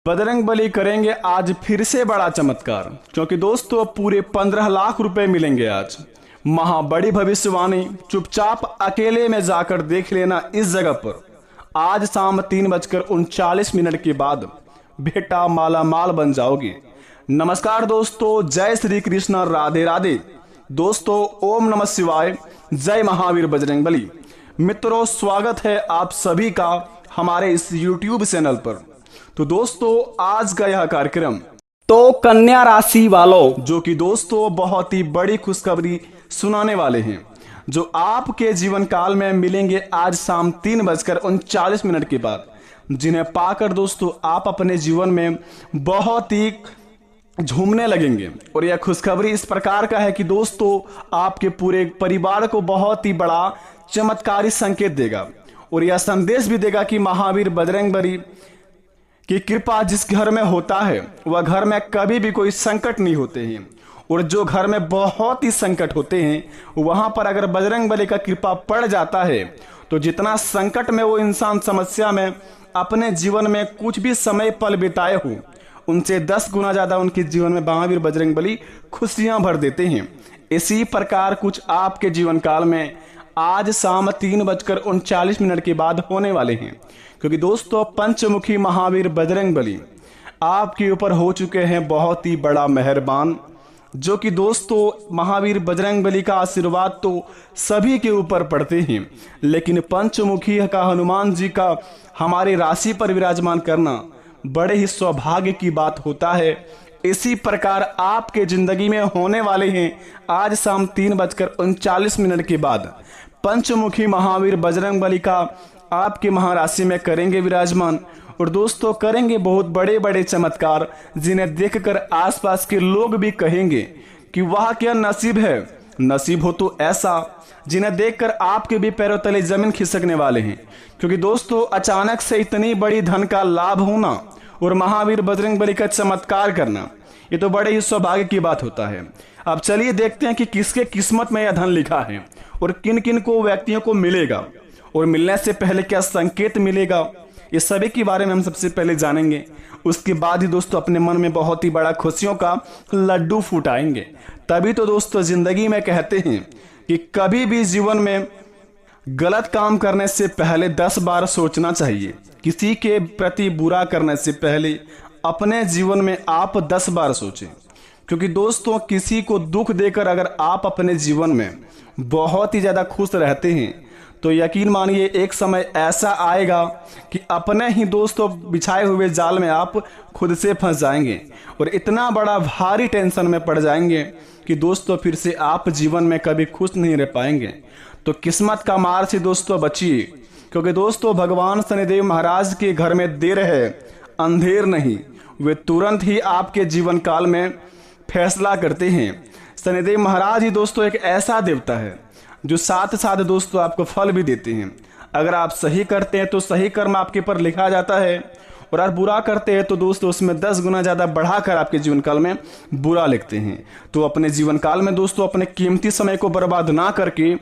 बजरंगबली करेंगे आज फिर से बड़ा चमत्कार, क्योंकि दोस्तों पूरे 15 लाख रुपए मिलेंगे आज। बड़ी भविष्यवाणी, चुपचाप अकेले में जाकर देख लेना इस जगह पर। आज शाम 3:39 के बाद बेटा माला माल बन जाओगे। नमस्कार दोस्तों, जय श्री कृष्ण, राधे राधे। दोस्तों ओम नमः शिवाय, जय महावीर बजरंगबली। मित्रों स्वागत है आप सभी का हमारे इस YouTube चैनल पर। तो दोस्तों आज का यह कार्यक्रम तो कन्या राशि वालों, जो कि दोस्तों बहुत ही बड़ी खुशखबरी सुनाने वाले हैं, जो आपके जीवन काल में मिलेंगे आज शाम 3:39 के बाद, जिन्हें पाकर दोस्तों आप अपने जीवन में बहुत ही झूमने लगेंगे। और यह खुशखबरी इस प्रकार का है कि दोस्तों आपके पूरे परिवार को बहुत ही बड़ा चमत्कारी संकेत देगा, और यह संदेश भी देगा कि महावीर बजरंगबली की कृपा जिस घर में होता है वह घर में कभी भी कोई संकट नहीं होते हैं। और जो घर में बहुत ही संकट होते हैं वहां पर अगर बजरंगबली का कृपा पड़ जाता है तो जितना संकट में वो इंसान समस्या में अपने जीवन में कुछ भी समय पल बिताए हो, उनसे 10 गुना ज्यादा उनके जीवन में महावीर बजरंगबली खुशियां भर देते हैं। इसी प्रकार कुछ आपके जीवन काल में आज शाम 3:39 के बाद होने वाले हैं, क्योंकि दोस्तों पंचमुखी महावीर बजरंगबली आपके ऊपर हो चुके हैं बहुत ही बड़ा मेहरबान। जो कि दोस्तों महावीर बजरंगबली का आशीर्वाद तो सभी के ऊपर पड़ते हैं, लेकिन पंचमुखी का हनुमान जी का हमारी राशि पर विराजमान करना बड़े ही सौभाग्य की बात होता है। इसी प्रकार आपके जिंदगी में होने वाले हैं आज शाम 3:39 के बाद पंचमुखी महावीर बजरंगबली का आपके महाराशि में करेंगे विराजमान। और दोस्तों करेंगे बहुत बड़े बड़े चमत्कार, जिन्हें देखकर आसपास के लोग भी कहेंगे कि वाह क्या नसीब है। नसीब हो तो ऐसा जिन्हें देखकर आपके भी पैरों तले जमीन खिसकने वाले हैं, क्योंकि दोस्तों अचानक से इतनी बड़ी धन का लाभ होना और महावीर बजरंगबली का चमत्कार करना, ये तो बड़े ही सौभाग्य की बात होता है। अब चलिए देखते हैं कि किसके किस्मत में यह धन लिखा है और किन किन को व्यक्तियों को मिलेगा, और मिलने से पहले क्या संकेत मिलेगा, ये सभी के बारे में हम सबसे पहले जानेंगे। उसके बाद ही दोस्तों अपने मन में बहुत ही बड़ा खुशियों का लड्डू फुटाएंगे। तभी तो दोस्तों जिंदगी में कहते हैं कि कभी भी जीवन में गलत काम करने से पहले 10 बार सोचना चाहिए। किसी के प्रति बुरा करने से पहले अपने जीवन में आप 10 बार सोचें, क्योंकि दोस्तों किसी को दुख देकर अगर आप अपने जीवन में बहुत ही ज्यादा खुश रहते हैं तो यकीन मानिए एक समय ऐसा आएगा कि अपने ही दोस्तों बिछाए हुए जाल में आप खुद से फंस जाएंगे और इतना बड़ा भारी टेंशन में पड़ जाएंगे कि दोस्तों फिर से आप जीवन में कभी खुश नहीं रह पाएंगे। तो किस्मत का मार से दोस्तों बचिए, क्योंकि दोस्तों भगवान शनिदेव महाराज के घर में देर है अंधेर नहीं, वे तुरंत ही आपके जीवन काल में फैसला करते हैं। शनिदेव महाराज ही दोस्तों एक ऐसा देवता है जो साथ साथ दोस्तों आपको फल भी देते हैं। अगर आप सही करते हैं तो सही कर्म आपके पर लिखा जाता है, और अगर बुरा करते हैं तो दोस्तों उसमें 10 गुना ज़्यादा बढ़ाकर आपके जीवन काल में बुरा लिखते हैं। तो अपने जीवन काल में दोस्तों अपने कीमती समय को बर्बाद ना करके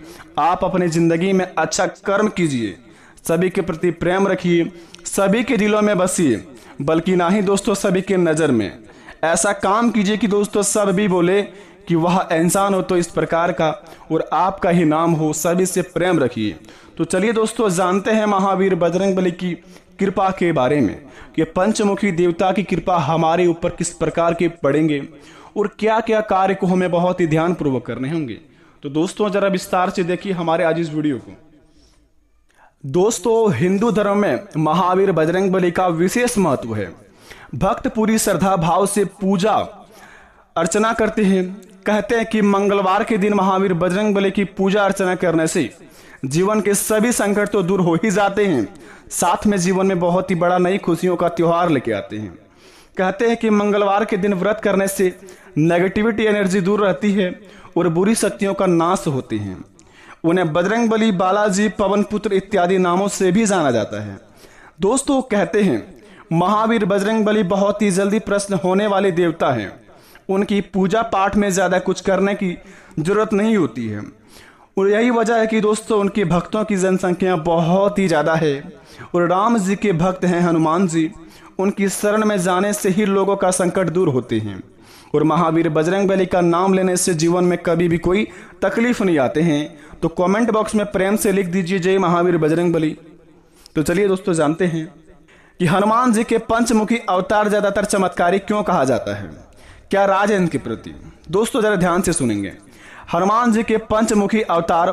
आप अपने ज़िंदगी में अच्छा कर्म कीजिए, सभी के प्रति प्रेम रखिए, सभी के दिलों में बसिए, बल्कि ना ही दोस्तों सभी के नज़र में ऐसा काम कीजिए कि दोस्तों सब भी बोले कि वह इंसान हो तो इस प्रकार का, और आपका ही नाम हो। सभी से प्रेम रखिए। तो चलिए दोस्तों जानते हैं महावीर बजरंगबली की कृपा के बारे में, कि पंचमुखी देवता की कृपा हमारे ऊपर किस प्रकार के पड़ेंगे और क्या क्या कार्य को हमें बहुत ही ध्यान पूर्वक करने होंगे। तो दोस्तों जरा विस्तार से देखिए हमारे आज इस वीडियो को। दोस्तों हिंदू धर्म में महावीर बजरंगबली का विशेष महत्व है। भक्त पूरी श्रद्धा भाव से पूजा अर्चना करते हैं। कहते हैं कि मंगलवार के दिन महावीर बजरंगबली की पूजा अर्चना करने से जीवन के सभी संकट तो दूर हो ही जाते हैं, साथ में जीवन में बहुत ही बड़ा नई खुशियों का त्योहार लेके आते हैं। कहते हैं कि मंगलवार के दिन व्रत करने से नेगेटिविटी एनर्जी दूर रहती है और बुरी शक्तियों का नाश होते हैं। उन्हें बजरंगबली, बालाजी, पवन पुत्र इत्यादि नामों से भी जाना जाता है। दोस्तों कहते हैं महावीर बजरंगबली बहुत ही जल्दी प्रसन्न होने वाले देवता हैं। उनकी पूजा पाठ में ज़्यादा कुछ करने की जरूरत नहीं होती है, और यही वजह है कि दोस्तों उनके भक्तों की जनसंख्या बहुत ही ज़्यादा है। और राम जी के भक्त हैं हनुमान जी, उनकी शरण में जाने से ही लोगों का संकट दूर होते हैं और महावीर बजरंगबली का नाम लेने से जीवन में कभी भी कोई तकलीफ नहीं आते हैं। तो कमेंट बॉक्स में प्रेम से लिख दीजिए जय महावीर बजरंगबली। तो चलिए दोस्तों जानते हैं कि हनुमान जी के पंचमुखी अवतार ज्यादातर चमत्कारी क्यों कहा जाता है, क्या राज है इनके प्रति। दोस्तों जरा ध्यान से सुनेंगे। हनुमान जी के पंचमुखी अवतार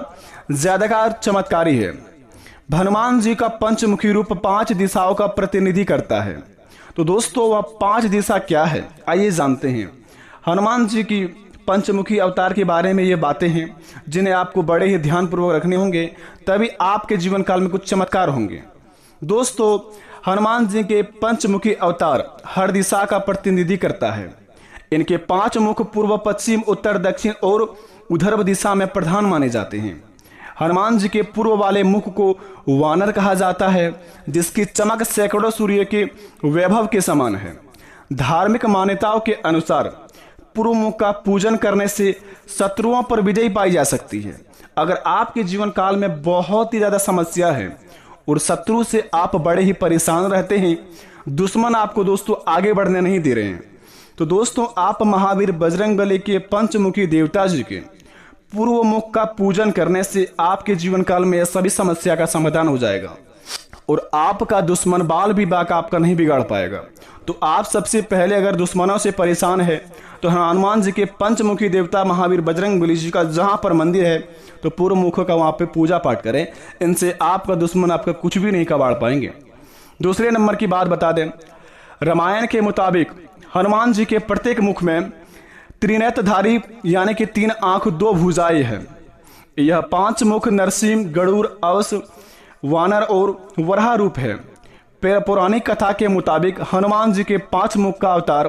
ज्यादातर चमत्कारी है। हनुमान जी का पंचमुखी रूप 5 दिशाओं का प्रतिनिधि करता है। तो दोस्तों वह 5 दिशा क्या है, आइए जानते हैं। हनुमान जी की पंचमुखी अवतार के बारे में ये बातें हैं जिन्हें आपको बड़े ही ध्यानपूर्वक रखने होंगे, तभी आपके जीवन काल में कुछ चमत्कार होंगे। दोस्तों हनुमान जी के पंचमुखी अवतार हर दिशा का प्रतिनिधि करता है। इनके 5 मुख पूर्व, पश्चिम, उत्तर, दक्षिण और उधर्व दिशा में प्रधान माने जाते हैं। हनुमान जी के पूर्व वाले मुख को वानर कहा जाता है, जिसकी चमक सैकड़ों सूर्य के वैभव के समान है। धार्मिक मान्यताओं के अनुसार पूर्व मुख का पूजन करने से शत्रुओं पर विजय पाई जा सकती है। अगर आपके जीवन काल में बहुत ही ज्यादा समस्या है और शत्रु से आप बड़े ही परेशान रहते हैं, दुश्मन आपको दोस्तों आगे बढ़ने नहीं दे रहे हैं, तो दोस्तों आप महावीर बजरंगबली के पंचमुखी देवता जी के पूर्व मुख का पूजन करने से आपके जीवन काल में सभी समस्या का समाधान हो जाएगा और आपका दुश्मन बाल भी बाक आपका नहीं बिगाड़ पाएगा। तो आप सबसे पहले अगर दुश्मनों से परेशान है तो हनुमान जी के पंचमुखी देवता महावीर बजरंगबली जी का जहां पर मंदिर है तो पूर्व मुख का वहां पे पूजा पाठ करें। इनसे आपका दुश्मन आपका कुछ भी नहीं कबाड़ पाएंगे। दूसरे नंबर की बात बता दें, रामायण के मुताबिक हनुमान जी के प्रत्येक मुख में त्रिनेत्रधारी यानी कि 3 आंख 2 भुजाएं हैं। यह 5 मुख नरसिंह, गरुड़, अवस, वानर और वराह रूप है। पौराणिक कथा के मुताबिक हनुमान जी के 5 मुख का अवतार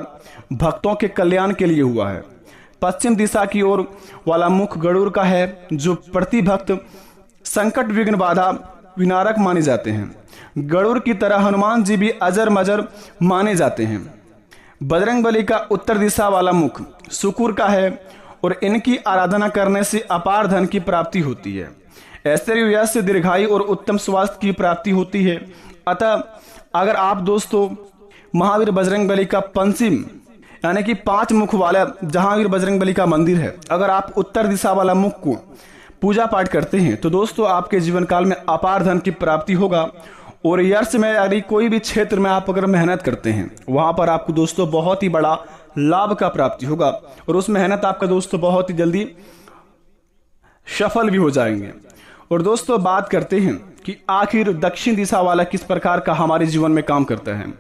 भक्तों के कल्याण के लिए हुआ है। पश्चिम दिशा की ओर वाला मुख गरुड़ का है, जो प्रति भक्त संकट विघ्न बाधा विनारक माने जाते हैं। गरुड़ की तरह हनुमान जी भी अजर मजर माने जाते हैं। बजरंगबली का उत्तर दिशा वाला मुख शुक्र का है और इनकी आराधना करने से अपार धन की प्राप्ति होती है। ऐश्वर्य, यश, दीर्घायु और उत्तम स्वास्थ्य की प्राप्ति होती है। अतः अगर आप दोस्तों महावीर बजरंगबली का पंचम यानी कि 5 मुख वाला जहांवीर बजरंगबली का मंदिर है, अगर आप उत्तर दिशा वाला मुख को पूजा पाठ करते हैं तो दोस्तों आपके जीवन काल में अपार धन की प्राप्ति होगा। और यश में यदि कोई भी क्षेत्र में आप अगर मेहनत करते हैं वहां पर आपको दोस्तों बहुत ही बड़ा लाभ का प्राप्ति होगा और उस मेहनत आपका दोस्तों बहुत ही जल्दी सफल भी हो जाएंगे। और दोस्तों बात करते हैं कि आखिर दक्षिण दिशा वाला किस प्रकार का हमारे जीवन में काम करता है।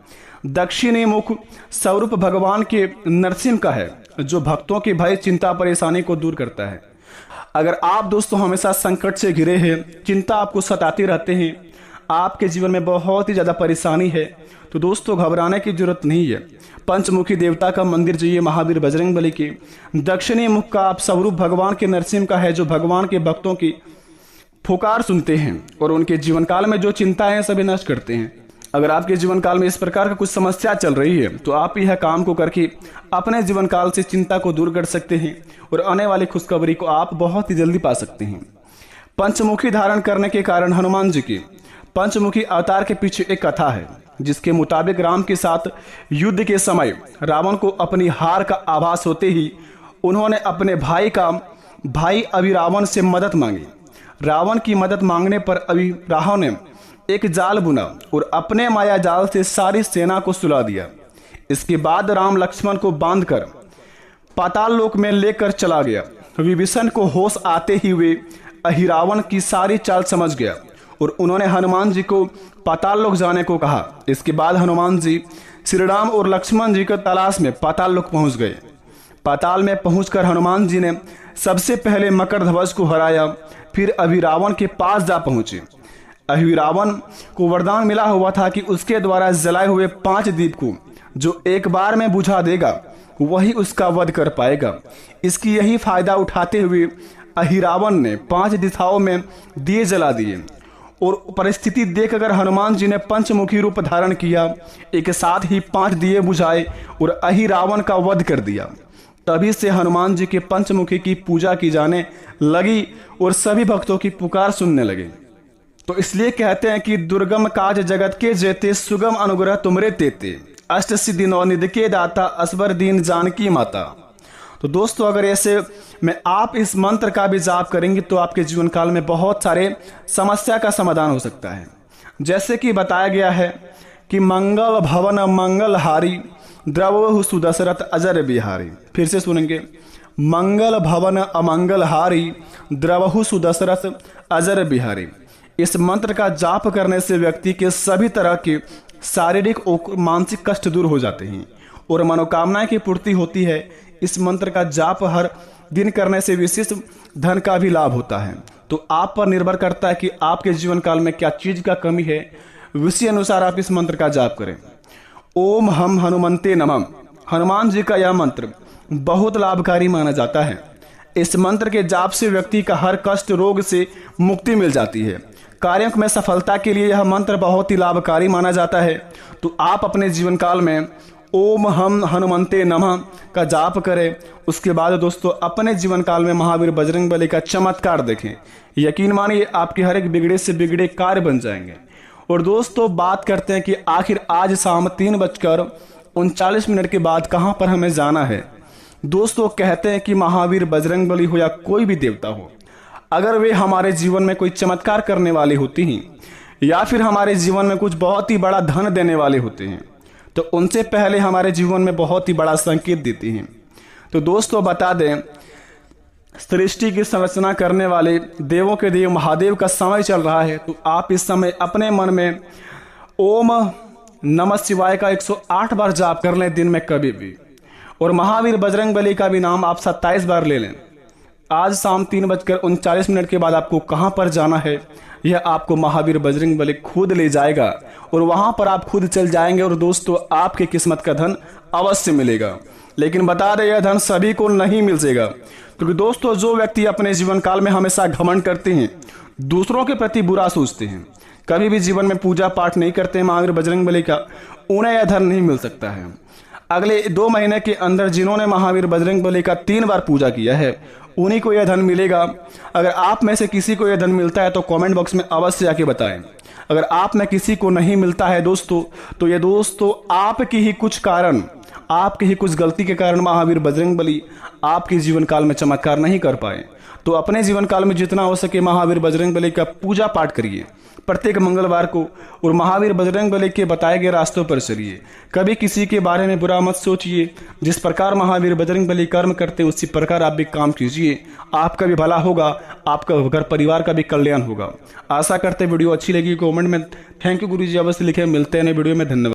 दक्षिणी मुख स्वरूप भगवान के नरसिंह का है, जो भक्तों के भय, चिंता, परेशानी को दूर करता है। अगर आप दोस्तों हमेशा संकट से घिरे हैं, चिंता आपको सताते रहते हैं, आपके जीवन में बहुत ही ज्यादा परेशानी है, तो दोस्तों घबराने की जरूरत नहीं है। पंचमुखी देवता का मंदिर जाइए महावीर बजरंगबली के। दक्षिणी मुख का आप स्वरूप भगवान के नरसिंह का है, जो भगवान के भक्तों की पुकार सुनते हैं और उनके जीवन काल में जो चिंताएं सभी नष्ट करते हैं। अगर आपके जीवन काल में इस प्रकार का कुछ समस्या चल रही है तो आप यह काम को करके अपने जीवन काल से चिंता को दूर कर सकते हैं और आने वाली खुशखबरी को आप बहुत ही जल्दी पा सकते हैं। पंचमुखी धारण करने के कारण हनुमान जी के पंचमुखी अवतार के पीछे एक कथा है, जिसके मुताबिक राम के साथ युद्ध के समय रावण को अपनी हार का आभास होते ही उन्होंने अपने भाई अभिरावण से मदद मांगी। रावण की मदद मांगने पर अभिरावण ने एक जाल बुना और अपने माया जाल से सारी सेना को सुला दिया। इसके बाद राम लक्ष्मण को बांधकर पाताल लोक में लेकर चला गया। विभीषण को होश आते ही वे अहिरावण की सारी चाल समझ गया और उन्होंने हनुमान जी को पाताल लोक जाने को कहा। इसके बाद हनुमान जी श्री राम और लक्ष्मण जी की तलाश में पाताल लोक पहुंच गए। पाताल में पहुंचकर हनुमान जी ने सबसे पहले मकरध्वज को हराया, फिर अभिरावण के पास जा पहुंचे। अहिरावण को वरदान मिला हुआ था कि उसके द्वारा जलाए हुए 5 दीप को जो एक बार में बुझा देगा वही उसका वध कर पाएगा। इसकी यही फायदा उठाते हुए अहिरावण ने 5 दिशाओं में दिए जला दिए और परिस्थिति देखकर हनुमान जी ने पंचमुखी रूप धारण किया। एक साथ ही 5 दिए बुझाए और अहिरावण का वध कर दिया। तभी से हनुमान जी के पंचमुखी की पूजा की जाने लगी और सभी भक्तों की पुकार सुनने लगे। तो इसलिए कहते हैं कि दुर्गम काज जगत के जेते, सुगम अनुग्रह तुमरे तेते, अष्ट सिद्धि नवनिधि के दाता, असबर दीन जानकी माता। तो दोस्तों अगर ऐसे में आप इस मंत्र का भी जाप करेंगे तो आपके जीवन काल में बहुत सारे समस्या का समाधान हो सकता है। जैसे कि बताया गया है कि मंगल भवन मंगलहारी, द्रवहु सुदशरथ अजर बिहारी। फिर से सुनेंगे, मंगल भवन अमंगलहारी, द्रवहु सुदशरथ अजर बिहारी। इस मंत्र का जाप करने से व्यक्ति के सभी तरह के शारीरिक और मानसिक कष्ट दूर हो जाते हैं और मनोकामनाएं की पूर्ति होती है। इस मंत्र का जाप हर दिन करने से विशेष धन का भी लाभ होता है। तो आप पर निर्भर करता है कि आपके जीवन काल में क्या चीज का कमी है, उसी अनुसार आप इस मंत्र का जाप करें। ओम हम हनुमंते नमः, हनुमान जी का यह मंत्र बहुत लाभकारी माना जाता है। इस मंत्र के जाप से व्यक्ति का हर कष्ट रोग से मुक्ति मिल जाती है। कार्यों में सफलता के लिए यह मंत्र बहुत ही लाभकारी माना जाता है। तो आप अपने जीवन काल में ओम हम हनुमंते नमः का जाप करें। उसके बाद दोस्तों अपने जीवन काल में महावीर बजरंग बली का चमत्कार देखें। यकीन मानिए आपके हर एक बिगड़े से बिगड़े कार्य बन जाएंगे। और दोस्तों बात करते हैं कि आखिर आज शाम 3:39 के बाद कहां पर हमें जाना है। दोस्तों कहते हैं कि महावीर बजरंग बली हो या कोई भी देवता हो, अगर वे हमारे जीवन में कोई चमत्कार करने वाले होते हैं या फिर हमारे जीवन में कुछ बहुत ही बड़ा धन देने वाले होते हैं तो उनसे पहले हमारे जीवन में बहुत ही बड़ा संकेत देते हैं। तो दोस्तों बता दें, सृष्टि की संरचना करने वाले देवों के देव महादेव का समय चल रहा है। तो आप इस समय अपने मन में ओम नमः शिवाय का 108 बार जाप कर लें दिन में कभी भी, और महावीर बजरंग बली का भी नाम आप 27 बार ले लें। आज शाम 3:39 के बाद आपको कहां पर जाना है यह आपको महावीर बजरंग बली खुद ले जाएगा और वहां पर आप खुद चल जाएंगे और दोस्तों आपके किस्मत का धन अवश्य मिलेगा। लेकिन बता दें यह धन सभी को नहीं मिलेगा, क्योंकि दोस्तों जो व्यक्ति अपने जीवन काल में हमेशा घमंड करते हैं, दूसरों के प्रति बुरा सोचते हैं, कभी भी जीवन में पूजा पाठ नहीं करते हैं महावीर बजरंग बली का, उन्हें यह धन नहीं मिल सकता है। अगले 2 महीने के अंदर जिन्होंने महावीर बजरंग बली का 3 बार पूजा किया है उन्हीं को यह धन मिलेगा। अगर आप में से किसी को यह धन मिलता है तो कमेंट बॉक्स में अवश्य आके बताएं। अगर आप में किसी को नहीं मिलता है दोस्तों तो ये दोस्तों आपकी ही कुछ कारण, आपकी ही कुछ गलती के कारण महावीर बजरंग बली आपके जीवन काल में चमत्कार नहीं कर पाए। तो अपने जीवन काल में जितना हो सके महावीर बजरंग बली का पूजा पाठ करिए प्रत्येक मंगलवार को, और महावीर बजरंग बली के बताए गए रास्तों पर चलिए। कभी किसी के बारे में बुरा मत सोचिए। जिस प्रकार महावीर बजरंग बली कर्म करते उसी प्रकार आप भी काम कीजिए, आपका भी भला होगा, आपका घर परिवार का भी कल्याण होगा। आशा करते वीडियो अच्छी लगी। कमेंट में थैंक यू गुरुजी अवश्य लिखे। मिलते हैं नए वीडियो में। धन्यवाद।